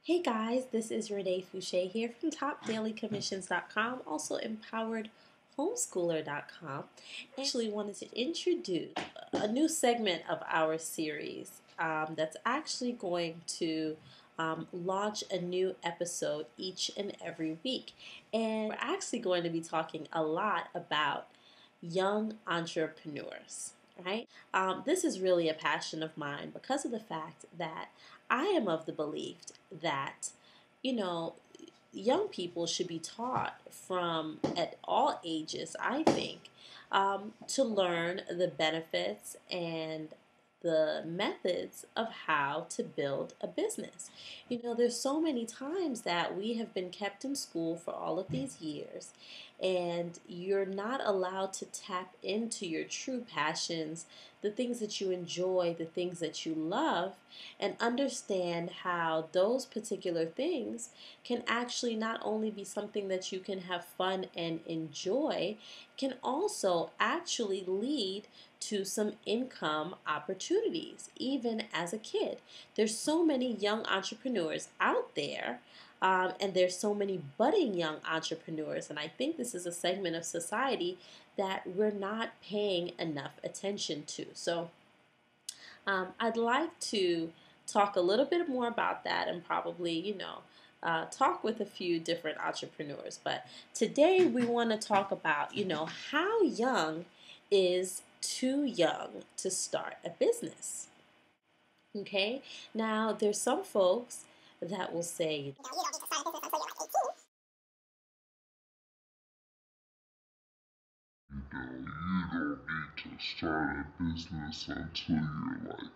Hey guys, this is Renee Fouché here from TopDailyCommissions.com, also EmpoweredHomeschooler.com. I actually wanted to introduce a new segment of our series that's actually going to launch a new episode each and every week. And we're actually going to be talking a lot about young entrepreneurs. Right? This is really a passion of mine because of the fact that I am of the belief that, you know, young people should be taught from at all ages, I think, to learn the benefits and the methods of how to build a business. There's so many times that we have been kept in school for all of these years, and you're not allowed to tap into your true passions, the things that you enjoy, the things that you love, and understand how those particular things can actually not only be something that you can have fun and enjoy, can also actually lead to some income opportunities, even as a kid. There's so many young entrepreneurs out there, and there's so many budding young entrepreneurs, and I think this is a segment of society that we're not paying enough attention to. So I'd like to talk a little bit more about that and probably, talk with a few different entrepreneurs. But today we want to talk about, how young is too young to start a business. Okay? Now, there's some folks that will say, you don't need to start a business until you're like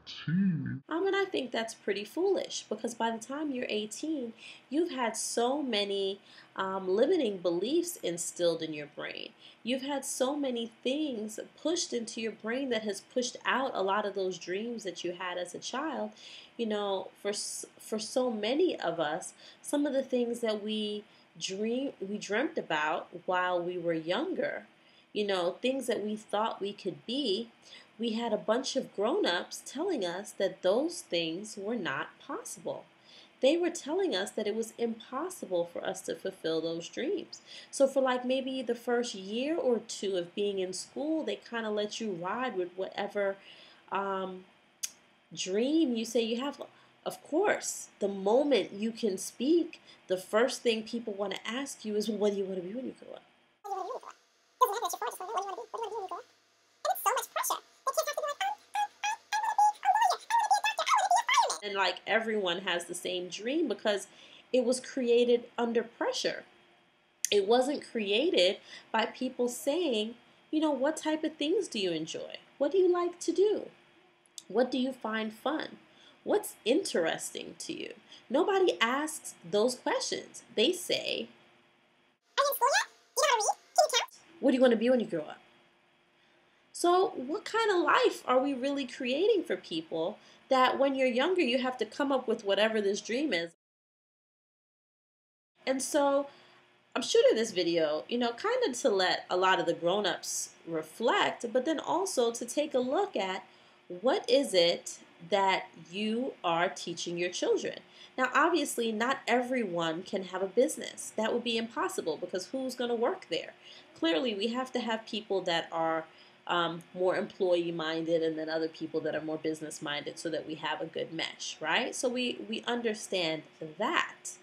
18. You don't need to start a business until you're like 18. And I think that's pretty foolish because by the time you're 18, you've had so many limiting beliefs instilled in your brain. You've had so many things pushed into your brain that has pushed out a lot of those dreams that you had as a child. For so many of us, some of the things that we dreamt about while we were younger, things that we thought we could be, we had a bunch of grown-ups telling us that those things were not possible. They were telling us that it was impossible for us to fulfill those dreams. So for like maybe the first year or two of being in school, they kind of let you ride with whatever um, dream you say you have. Of course, the moment you can speak, the first thing people want to ask you is, well, what do you want to be when you grow up? And like everyone has the same dream because it was created under pressure. It wasn't created by people saying, what type of things do you enjoy? What do you like to do? What do you find fun? What's interesting to you? Nobody asks those questions. They say, are you in school yet? Do you know how to read? Can you count? What do you want to be when you grow up? So, what kind of life are we really creating for people that when you're younger, you have to come up with whatever this dream is? And so, I'm shooting this video, kind of to let a lot of the grown-ups reflect, but then also to take a look at what is it that you are teaching your children. Now, obviously, not everyone can have a business. That would be impossible because who's going to work there? Clearly, we have to have people that are more employee minded and then other people that are more business minded so that we have a good mesh, right? So we understand that.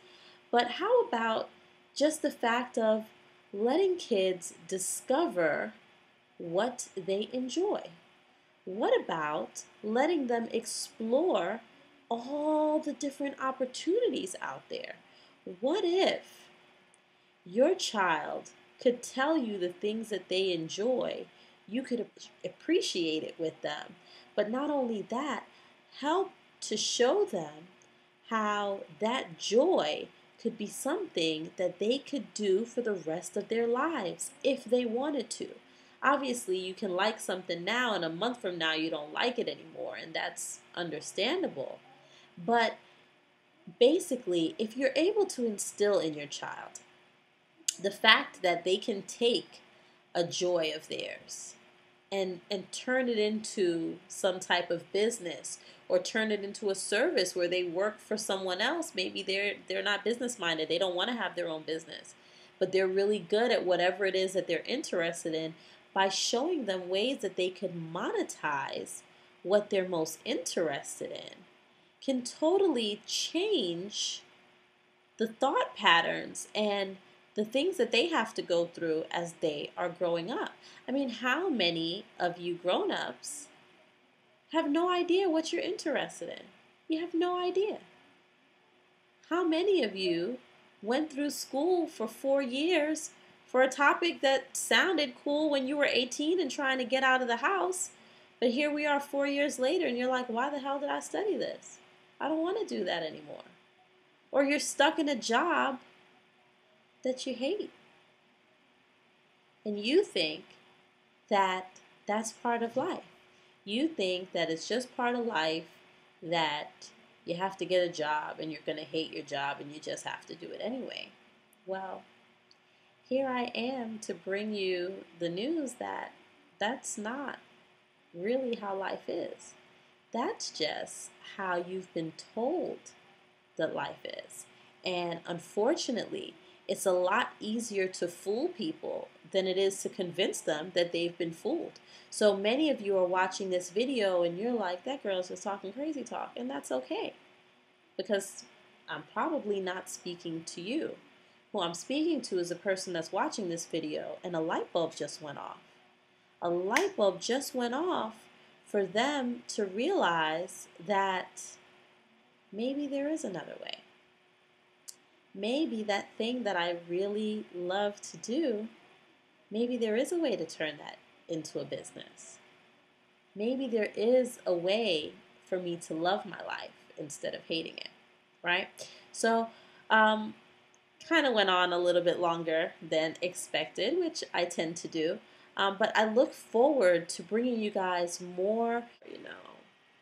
But how about just the fact of letting kids discover what they enjoy? What about letting them explore all the different opportunities out there? What if your child could tell you the things that they enjoy? You could appreciate it with them. But not only that, help to show them how that joy could be something that they could do for the rest of their lives if they wanted to. Obviously, you can like something now, and a month from now, you don't like it anymore, and that's understandable. But basically, if you're able to instill in your child the fact that they can take a joy of theirs and turn it into some type of business, or turn it into a service where they work for someone else. Maybe they're not business minded. They don't want to have their own business, but they're really good at whatever it is that they're interested in. By showing them ways that they can monetize what they're most interested in, can totally change the thought patterns and the things that they have to go through as they are growing up. I mean, how many of you grown-ups have no idea what you're interested in? You have no idea. How many of you went through school for 4 years for a topic that sounded cool when you were 18 and trying to get out of the house, but here we are 4 years later and you're like, why the hell did I study this? I don't want to do that anymore. Or you're stuck in a job that you hate. And you think that that's part of life. You think that it's just part of life that you have to get a job and you're going to hate your job and you just have to do it anyway. Well, here I am to bring you the news that that's not really how life is. That's just how you've been told that life is. And unfortunately, it's a lot easier to fool people than it is to convince them that they've been fooled. So many of you are watching this video and you're like, that girl's just talking crazy talk. And that's okay, because I'm probably not speaking to you. Who I'm speaking to is a person that's watching this video and a light bulb just went off. A light bulb just went off for them to realize that maybe there is another way. Maybe that thing that I really love to do, maybe there is a way to turn that into a business. Maybe there is a way for me to love my life instead of hating it, right? So, kind of went on a little bit longer than expected, which I tend to do. But I look forward to bringing you guys more,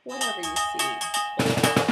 whatever you see.